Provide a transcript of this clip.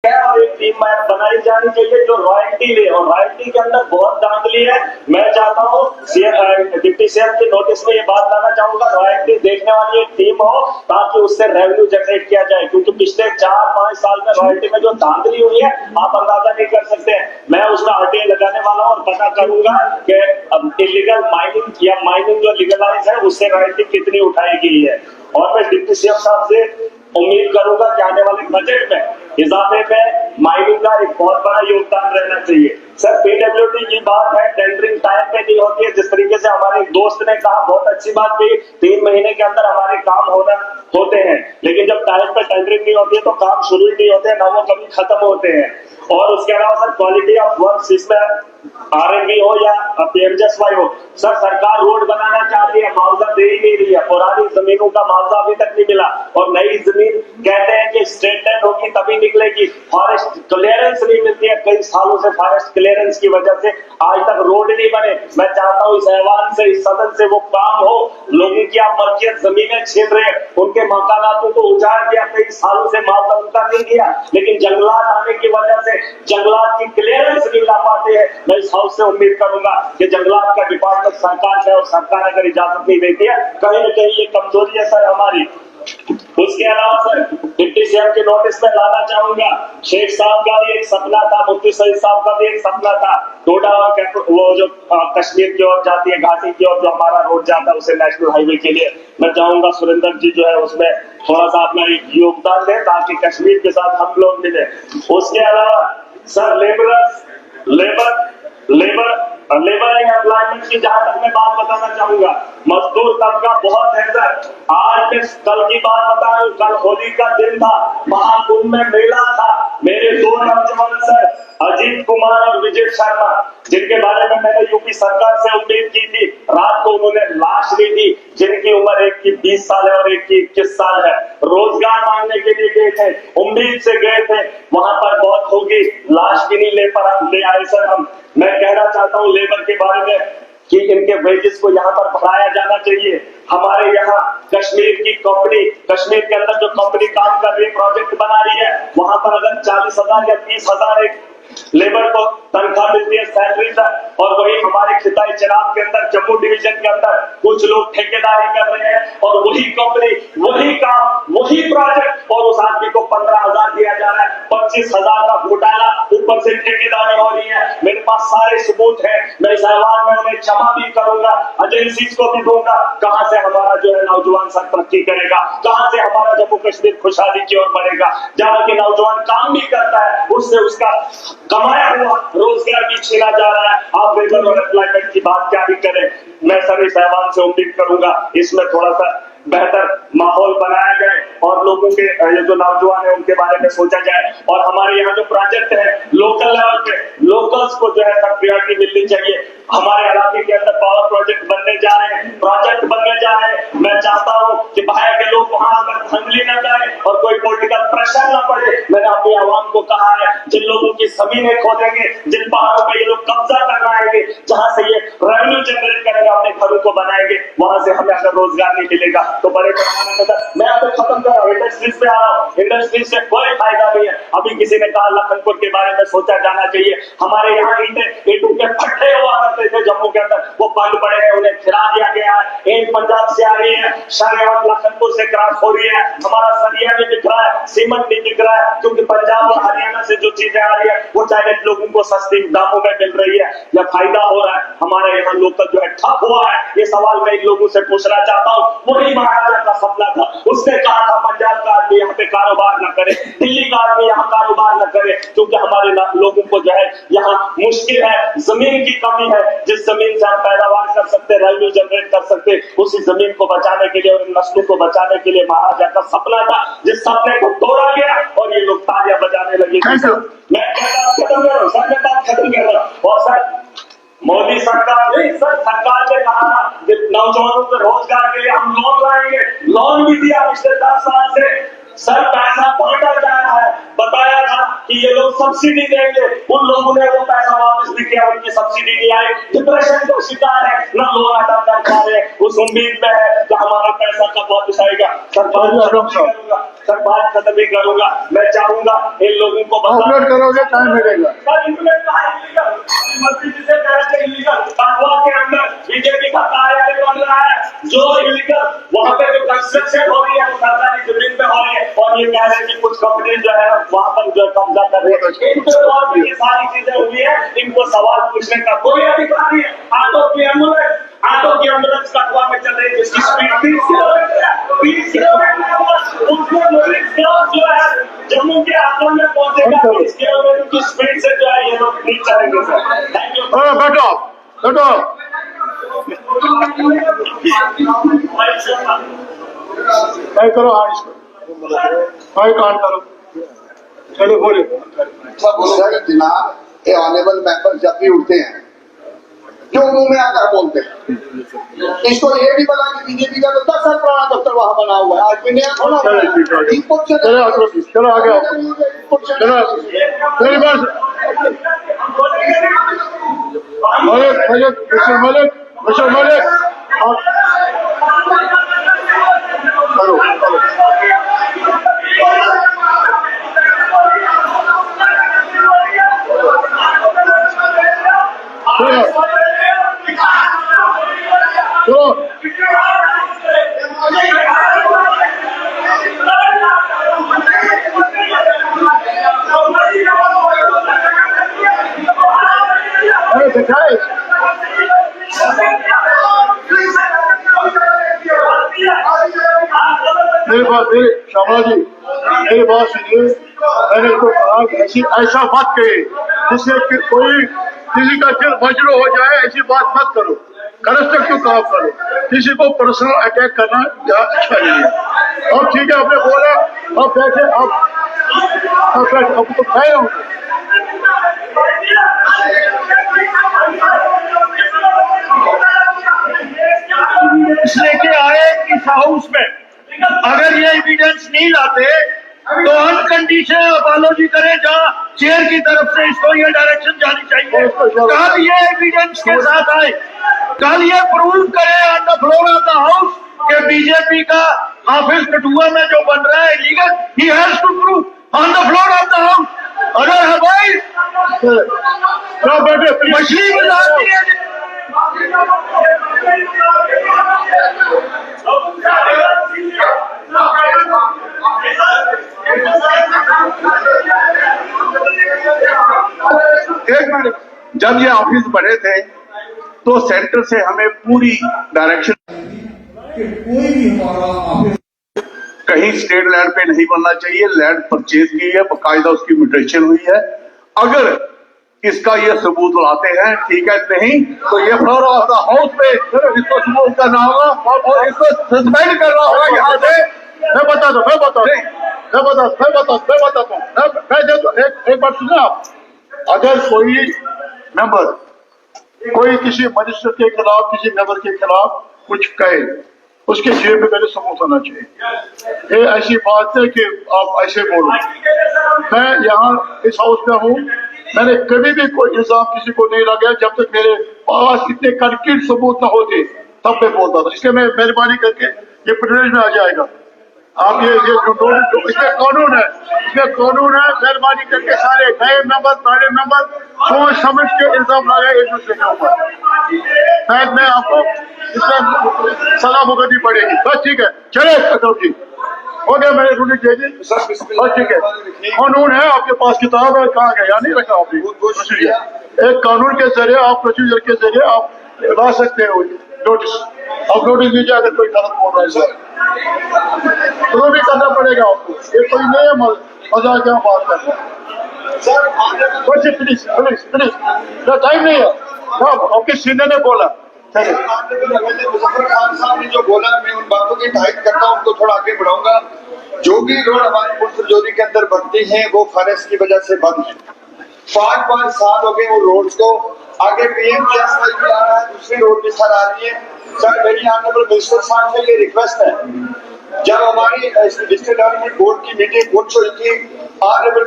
है और एक टीम बनाई जानी चाहिए जो रॉयल्टी ले, और रॉयल्टी के अंदर बहुत धांधली है। मैं चाहता हूँ डिप्टी सीएम के नोटिस में ये बात लाना चाहूंगा, रॉयल्टी देखने वाली एक टीम हो ताकि उससे रेवेन्यू जनरेट किया जाए, क्योंकि पिछले 4-5 साल में रॉयल्टी में जो धांधली हुई है आप अंदाजा नहीं कर सकते हैं। मैं उसमें आरटीआई लगाने वाला हूँ और पता करूंगा कि इलीगल माइनिंग या माइनिंग जो लीगलाइज है उससे रॉयल्टी कितनी उठाई गई है। और मैं डिप्टी सीएम साहब से उम्मीद करूंगा कि आने वाले बजट में इजाफे में माइनिंग का एक बहुत बड़ा योगदान रहना चाहिए। सर पीडब्ल्यूडी की बात है, टेंडरिंग टाइम पे नहीं होती है। जिस तरीके से हमारे एक दोस्त ने कहा, बहुत अच्छी बात थी, 3 महीने के अंदर हमारे काम होते हैं, लेकिन जब टाइम पे टेंडरिंग नहीं होती है तो काम शुरू ही नहीं होते हैं, ना वो कभी खत्म होते हैं। और उसके अलावा सर क्वालिटी ऑफ वर्क, इसमें आरएनबी हो या पीएमजीएसवाई हो, सर सरकार रोड बनाना चाह रही है, मुआवजा दे ही नहीं रही है। पुरानी जमीनों का मुआवजा अभी तक नहीं मिला और नई जमीन कहते हैं कि स्टेट लैंड होगी तभी निकलेगी। फॉरेस्ट क्लियरेंस नहीं मिलती है, कई सालों से फॉरेस्ट क्लियरेंस की वजह से आज तक रोड नहीं बने। मैं चाहता हूँ इस ऐवान से, इस सदन से वो काम हो। लोगों की आप मलकियत जमीनें छीन रहे हैं, उनके मकानातों को उजाड़ दिया, कई सालों से मुआवजा उनका नहीं दिया, लेकिन जंगलात आने की वजह से जंगलात की क्लियरेंस नहीं ला पाते हैं। मैं इस हाउस से उम्मीद करूंगा कि जंगलात का डिपार्टमेंट सरकार है और सरकार अगर इजाजत नहीं देती है, कहीं न कहीं ये कमजोरी है सर हमारी। उसके अलावा सर डिप्टी सीएम के नोटिस में लाना चाहूंगा, शेख साहब का भी एक सपना था, मुफ्ती सईद साहब का भी एक सपना था, डोडा और वो जो कश्मीर की ओर जाती है, घाटी की ओर जो हमारा रोड जाता है उसे नेशनल हाईवे के लिए मैं चाहूंगा सुरेंद्र जी जो है उसमें थोड़ा सा अपना योगदान दे ताकि कश्मीर के साथ हम लोग मिले। उसके अलावा सर लेबर एंड एम्प्लॉयमेंट की जहां तक मैं बात बताना चाहूंगा, मजदूर तबका बहुत है सर। आज मैं कल की बात बता रहा हूँ, कल होली का दिन था, महाकुंभ में मेला था। मेरे 2 नौजवान सर अजीत कुमार और विजय शर्मा, जिनके बारे में मैंने यूपी सरकार से उम्मीद की थी, रात को उन्होंने लाश ली थी, जिनकी उम्र एक की 20 साल है और एक की 21 साल है। रोजगार मांगने के लिए गए थे, उम्मीद से गए थे, वहां पर बहुत होगी, लाश भी नहीं ले आए सर हम। मैं कहना चाहता हूँ लेबर के बारे में कि इनके वेजेस को यहाँ पर बढ़ाया जाना चाहिए। हमारे यहाँ कश्मीर की कंपनी, कश्मीर के अंदर जो कंपनी काम कर रही है, प्रोजेक्ट बना रही है, वहां पर अगर 40,000 या 30,000 एक लेबर को तनख्वाह मिलती है, सैलरी तक, और वही हमारे खिताई चनाब के अंदर, जम्मू डिवीजन के अंदर कुछ लोग ठेकेदारी कर रहे हैं और वही कंपनी, वही काम, वही प्रोजेक्ट, और उस आदमी को 15,000 दिया जा रहा है, 25,000 का घोटाला, ऊपर से ठेकेदारी हो रही है। मेरे पास सारे सबूत है, मैं इस ऐवान में उन्हें क्षमा भी करूंगा, एजेंसीज को भी दूंगा। कहां से हमारा जो है नौजवान सर तरक्की करेगा, कहां से हमारा जम्मू कश्मीर खुशहाली की ओर बढ़ेगा। जहां के नौजवान काम भी करता है, उससे उसका कमाया हुआ रोजगार भी छीना जा रहा है। आप लेबर और एम्प्लॉयमेंट की बात क्या भी करें, मैं सर इस ऐवान से उम्मीद करूंगा इसमें थोड़ा सा बेहतर माहौल बनाया जाए और लोगों के जो नौजवान है उनके बारे में सोचा जाए। और हमारे यहाँ जो प्रोजेक्ट है लोकल लेवल पे, लोकल्स को जो है सब प्रायोरिटी मिलनी चाहिए। हमारे इलाके के अंदर पावर प्रोजेक्ट बनने जा रहे हैं, मैं चाहता हूँ कि बाहर के लोग वहां आकर धांधली न करें और कोई पॉलिटिकल प्रेशर न पड़े। मैंने अपनी आवाम को कहा है, जिन लोगों की जमीनें खोदेंगे, जिन पहाड़ों पे ये लोग कब्जा करवाएंगे, जहां से ये रेवेन्यू जनरेट करेंगे, अपने घरों को बनाएंगे, वहां से हमें अगर रोजगार नहीं मिलेगा तो बड़े पैमाने पर मैं आपको खत्म कर रहा हूँ। इंडस्ट्रीज पे आ रहा हूँ, इंडस्ट्रीज से कोई फायदा नहीं है। अभी किसी ने कहा लखनपुर के बारे में सोचा जाना चाहिए। हमारे यहाँ ईंटों के भट्ठे हुआ करते थे जम्मू के अंदर, वो बंद पड़े हैं, उन्हें खिला दिया गया है। एक पंजाब से आ रही है, शाहजहां लखनपुर से क्रॉस हो रही है, हमारा सरिया नहीं दिख रहा है, सीमेंट नहीं दिख रहा है, क्योंकि पंजाब और हरियाणा से जो चीजें आ रही है वो चाहे लोगों को सस्ती दामों में मिल रही है या फायदा हो रहा है। हमारे यहाँ लोकल जो है ठप हुआ है। ये सवाल मैं इन लोगों से पूछना चाहता हूँ। वही महाराजा का सपना था, उसने कहा था पंजाब का आदमी यहाँ पे कारोबार न करे, दिल्ली का आदमी यहाँ कारोबार न करे, क्योंकि हमारे लोगों को जो है यहाँ मुश्किल है, जमीन की कमी है। जिस जमीन से हम पैदावार कर सकते, रेवेन्यू जनरेट कर सकते, उसी जमीन को बचाने के लिए और नस्लों को बचाने के लिए महाराजा का सपना था, जिस सपने को तोड़ा गया और ये लोग तालियां बजाने लगे। मैं खत्म कर रहा हूँ सर, मैं बात खत्म कर रहा हूँ। और सर मोदी सरकार ने कहा कि नौजवानों को रोजगार के लिए हम लोन लाएंगे, लोन भी दिया पिछले 10 साल से। सर पैसा बांटा जा रहा है, बताया था कि ये लोग सब्सिडी देंगे, उन लोगों ने वो पैसा वापस भी किया, उनकी सब्सिडी नहीं आई, डिप्रेशन का शिकार है, न लोन अदा कर पा रहे, उस उम्मीद में है कि हमारा पैसा कब वापस आएगा। सरकार सर बात खत्म ही करूंगा। मैं चाहूंगा इन लोगों को अपलोड करोगे टाइम मिलेगा। के अंदर बीजेपी का कार्यालय बन रहा है, जो इलीगल वहाँ पे जो कंस्ट्रक्शन हो रही है वो सरकारी जमीन पे हो रही है, और ये कह रहे हैं कि कुछ कंपनी जो है वहाँ पर जो कब्जा कर रही है। इनको और भी ये सारी चीजें हुई है, इनको सवाल पूछने का कोई अधिकार नहीं है। ऑटो की एम्बुलेंस कटवा में चल रही है जिसकी स्पीड 30 किलोमीटर है, 30 किलोमीटर उसको जो है जम्मू के आसमान में पहुंचेगा 30 किलोमीटर की स्पीड से जो है ये लोग नहीं चलेंगे सर। Thank you. बैठो बैठो भाई करो, हाँ इसको भाई कान करो, चलो बोले सर जनाब ये ऑनेबल मेंबर जब भी उठते हैं जो मुंह में आकर बोलते हैं, इसको ये भी पता कि बीजेपी का तो 10 साल पुराना दफ्तर वहां बना हुआ है, आज भी नया खोला हुआ है। चलो आगे चलो मेरी बात मलिक मेरी श्यामला जी मेरी बात सुनिए, मैंने तो कहा ऐसा मत कहिए जिससे कि कोई किसी का दिल मजरू हो जाए, ऐसी बात मत करो, कंस्ट्रक्टिव काम करो, किसी को पर्सनल अटैक करना अच्छा नहीं है। अब ठीक है आपने बोला, अब बैठे अब तो खाए होंगे। लेके आए इस हाउस में, अगर ये एविडेंस नहीं लाते तो अनकंडीशनल अपॉलॉजी करें, जहां चेयर की तरफ से इसको ये डायरेक्शन जानी चाहिए। कल ये एविडेंस के साथ आए, कल ये प्रूव करे on the floor of the house कि बीजेपी का ऑफिस कठुआ में जो बन रहा है illegal, he has to prove on the floor of the house. अगर हवाई मछली बनाती है एक मिनट, जब ये ऑफिस बने थे तो सेंटर से हमें पूरी डायरेक्शन कि कोई भी हमारा ऑफिस कहीं स्टेट लैंड पे नहीं बनना चाहिए, लैंड परचेज की है, बाकायदा उसकी म्यूटेशन हुई है। अगर इसका ये सबूत लाते हैं ठीक है, नहीं तो ये फ्लोर ऑफ द हाउस पे इसको सबूत करना होगा और इसको सस्पेंड करना होगा यहाँ से। मैं बता दूं एक बात सुना आप, अगर कोई मेंबर कोई किसी मजिस्ट्रेट के खिलाफ, किसी मेंबर के खिलाफ कुछ कहे, उसके जेब में पहले सबूत होना चाहिए। ये ऐसी बात है कि आप ऐसे बोलो। मैं यहाँ इस हाउस में हूँ, मैंने कभी भी कोई इल्जाम किसी को नहीं लगाया जब तक मेरे पास इतने कंक्रीट सबूत न होते, तब मैं बोलता था। इसलिए मैं मेहरबानी करके ये प्रिविलेज में आ जाएगा। आप ये इसमें कानून है, मेहरबानी करके सारे नए मेंबर पुराने मेंबर सोच समझ के इल्जाम लगाए एक दूसरे के ऊपर, शायद मैं आपको इसमें सजा भुगतनी पड़ेगी। बस ठीक है, चले अशोक जी, हो गया मैंने रूलिंग दे दी। बस ठीक है, कानून है आपके पास, किताब है, कहाँ गया नहीं रखा आपने। एक कानून के जरिए आप प्रोसीजर के जरिए आप ला सकते हो नोटिस। आप नोटिस दीजिए अगर कोई गलत बोल रहा है सर, तो भी करना पड़ेगा आपको। ये कोई नहीं है मजाक क्या बात करना है। प्लीज टाइम नहीं है, आपके सीनियर ने बोला। मुजफ्फर खान साहब ने जो बोला, मैं उन बातों की तारीफ करता हूँ, उनको थोड़ा आगे बढ़ाऊंगा। जो भी रोड हमारे पुलिस जोरी के अंदर बनती हैं वो फॉरेस्ट की वजह से बंद है। 5 साल हो गए वो रोड को। आगे पीएम भी आ रहा है, दूसरी रोड भी सर आ रही है। सर मेरी ऑनरेबल मिनिस्टर साहब से ये रिक्वेस्ट है, जब हमारी डिस्ट्रिक्ट डेवलपमेंट बोर्ड की मीटिंग हुई थी, ऑनरेबल